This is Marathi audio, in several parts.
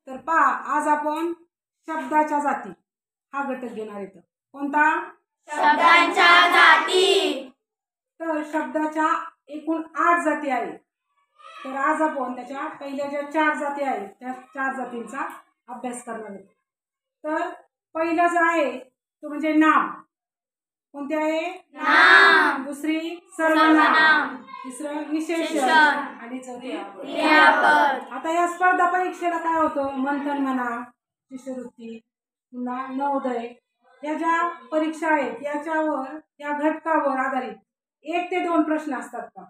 तर पहा, आज आपण शब्दाच्या जाती हा घटक घेणार आहेत. कोणता? शब्दांच्या जाती. तर शब्दाच्या एकूण 8 जाती आहेत. तर आज आपण त्याच्या पहिल्या ज्या 4 जाती आहेत त्या 4 जातींचा अभ्यास करणार आहोत. तर पहिला जो आहे तो म्हणजे नाम. कोणते आहे? नाम. दुसरी सर्वनाम, तिसरं विशेषण आणि चौथी क्रियापद. आता या स्पर्धा परीक्षेला काय होतं, मंथन म्हणा, शिष्यवृत्ती, पुन्हा नवोदय, या ज्या परीक्षा आहेत याच्यावर या घटकावर आधारित 1 ते 2 प्रश्न असतात का.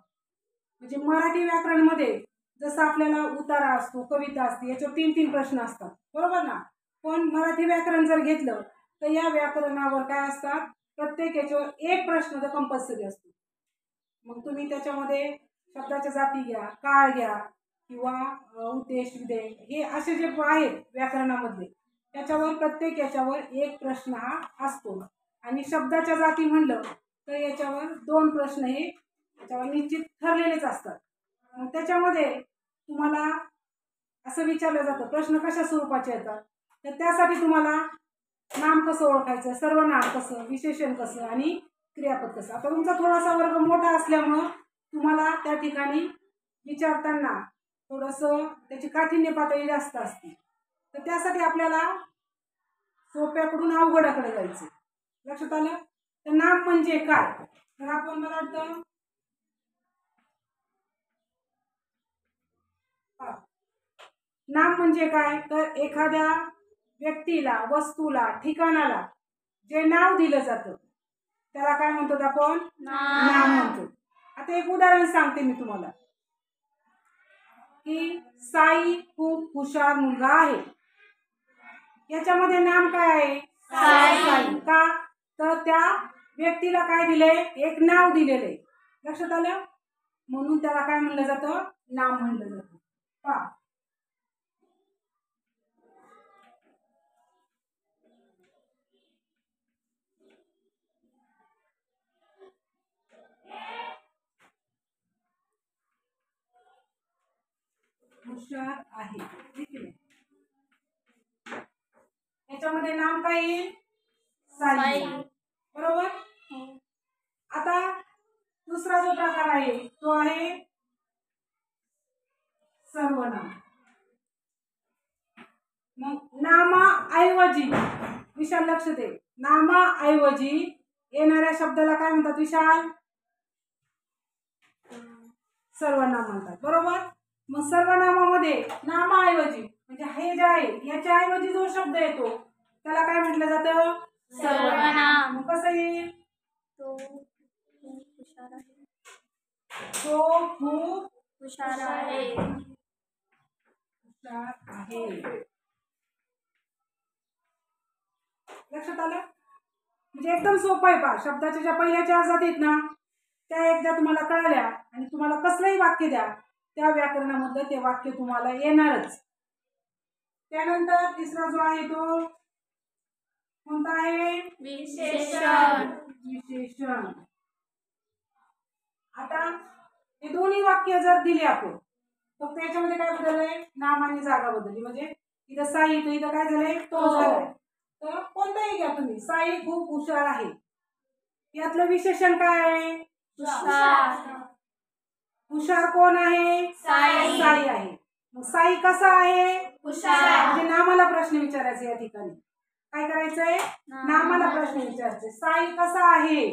म्हणजे मराठी व्याकरण मध्ये जसं आपल्याला उतारा असतो, कविता असते, याच्यावर 3-3 प्रश्न असतात, बरोबर ना. पण मराठी व्याकरण जर घेतलं तर या व्याकरणावर काय असतात, प्रत्येक याच्यावर 1 प्रश्न तर कंपल्सरी असतो. मग तुम्ही त्याच्यामध्ये शब्दाच्या जाती घ्या, काळ घ्या किंवा उद्देश, विधेय, हे असे जे आहेत व्याकरणामधले त्याच्यावर प्रत्येक याच्यावर 1 प्रश्न हा असतो. आणि शब्दाच्या जाती म्हणलं तर याच्यावर 2 प्रश्न हे याच्यावर निश्चित ठरलेलेच असतात. मग त्याच्यामध्ये तुम्हाला असं विचारलं जातं प्रश्न कशा स्वरूपाचे येतात, तर त्यासाठी तुम्हाला नाम कसं ओळखायचं, सर्वनाम कसं, विशेषण कसं आणि क्रियापद कसं. आता तुमचा थोडासा वर्ग मोठा असल्यामुळं तुम्हाला त्या ठिकाणी विचारताना थोडंसं त्याची काठिण्य पातळी जास्त असते. तर त्यासाठी आपल्याला सोप्याकडून अवघडाकडे जायचं. लक्षात आलं? तर नाम म्हणजे काय, तर आपण मला वाटतं नाम म्हणजे काय, तर एखाद्या व्यक्तीला, वस्तूला, ठिकाणाला जे नाव दिलं जातं त्याला काय म्हणतो आपण? नाम म्हणतो. आता एक उदाहरण सांगते मी तुम्हाला की साई खूप हुशार मुलगा आहे. याच्यामध्ये नाम काय आहे? साई. का, तर त्या व्यक्तीला काय दिलंय, एक नाव दिलेलं आहे. लक्षात आलं? म्हणून त्याला काय म्हणलं जातं? नाम म्हणलं जातं. पहा, हुशार आहे, ठीक आहे. याच्यामध्ये नाम काय येईल? साई, बरोबर. आता दुसरा जो प्रकार आहे तो आहे सर्वनाम. मग नामाऐवजी, विशाल लक्ष दे, नामाऐवजी येणाऱ्या शब्दाला काय म्हणतात विशाल? सर्वनाम म्हणतात, बरोबर. मग सर्वनामामध्ये नामाऐवजी म्हणजे हे जे आहे याच्या ऐवजी जो शब्द येतो त्याला काय म्हटलं जातं? सर्वनाम. मग कसं येईल? तो खूप हुशार आहे. हुशार आहे. लक्षात आलं? म्हणजे एकदम सोपं आहे. पहा, शब्दाच्या ज्या पहिल्या 4 जाती आहेत ना त्या एकदा तुम्हाला कळल्या आणि तुम्हाला कसलंही वाक्य द्या त्या व्याकरणामधलं ते वाक्य तुम्हाला येणारच. त्यानंतर तिसरा जो आहे तो कोणता आहे? विशेषण. विशेषण. आता हे दोन्ही वाक्य जर दिली आपण फक्त याच्यामध्ये काय बदललंय? नाम आणि जागा बदलली. म्हणजे इथं साई, तर इथं काय झालंय? तो झालाय. तर कोणताही घ्या तुम्ही, साई खूप हुशार आहे, यातलं विशेषण काय आहे? हुशार कोण आहे? साई. साई आहे. मग साई कसा आहे? हुशार. म्हणजे नामाला प्रश्न विचारायचे. या ठिकाणी काय करायचंय? नामाला प्रश्न विचारायचे. साई कसा आहे?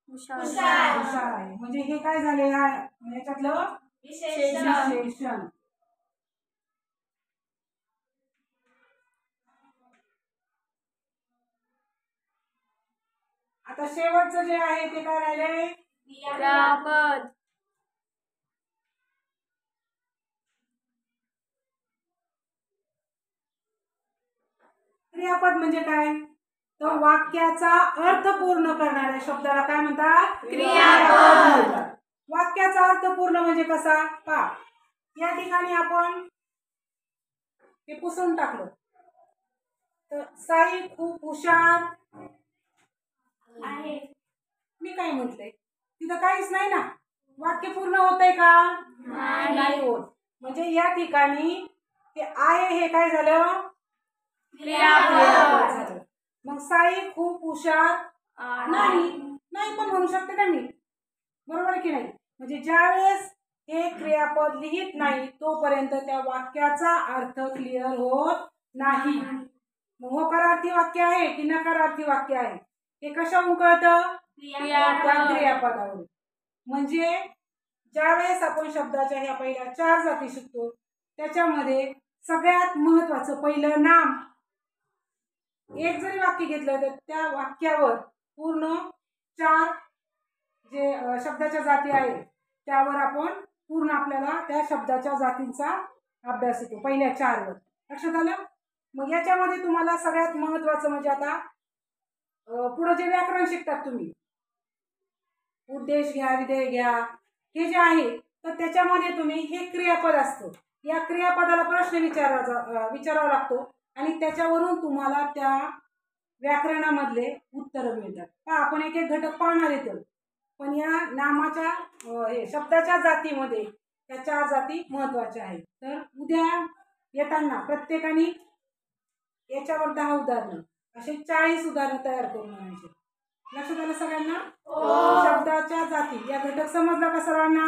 हुशार. हुशार आहे. म्हणजे हे काय झाले? याच्यातलं विशेषण. आता शेवटचं जे आहे ते काय राहिले? क्रियापद. क्रियापद म्हणजे काय? तर वाक्याचा अर्थ पूर्ण करणाऱ्या शब्दाला काय म्हणतात? क्रियापद. वाक्याचा अर्थ पूर्ण म्हणजे कसा? पहा, या ठिकाणी आपण हे पुसून टाकलं तर साई खूप हुशार आहे. मी काय म्हटलंय? तिथं काहीच नाही ना. वाक्य पूर्ण होतंय का? नाही होत. म्हणजे या ठिकाणी ते आहे हे काय झालं? क्रियापद झालं. मग साई खूप हुशार नाही पण म्हणू शकते ना मी, बरोबर आहे की नाही? म्हणजे ज्यावेळेस हे क्रियापद लिहित नाही तोपर्यंत त्या वाक्याचा अर्थ क्लिअर होत नाही. मग होकारार्थी वाक्य आहे की नकारार्थी वाक्य आहे हे कशावरून कळतं? त्या क्रियापदावरून. म्हणजे ज्यावेळेस आपण शब्दाच्या ह्या पहिल्या 4 जाती शिकतो त्याच्यामध्ये सगळ्यात महत्वाचं पहिलं नाम. एक जरी वाक्य घेतलं तर त्या वाक्यावर पूर्ण 4 जे शब्दाच्या जाती आहेत त्यावर आपण पूर्ण आपल्याला त्या शब्दाच्या जातींचा अभ्यास येतो पहिल्या 4 वर. लक्षात आलं? मग याच्यामध्ये तुम्हाला सगळ्यात महत्वाचं म्हणजे आता पुढे जे व्याकरण शिकतात तुम्ही, उद्देश घ्या, विधेय घ्या, हे जे आहे तर त्याच्यामध्ये तुम्ही हे क्रियापद असतं. या क्रियापदाला प्रश्न विचारावा लागतो आणि त्याच्यावरून तुम्हाला त्या व्याकरणामधले उत्तर मिळतात. पहा आपण एक एक घटक पाहणार येतो, पण या नामाच्या शब्दाच्या जातीमध्ये त्या 4 जाती महत्वाच्या आहेत. तर उद्या येताना प्रत्येकाने याच्यावर 10 उदाहरणं असे 40 उदाहरणं तयार करून आणायचे. लक्षात आलं सगळ्यांना? शब्दाच्या जाती या घटक समजला का सर्वांना?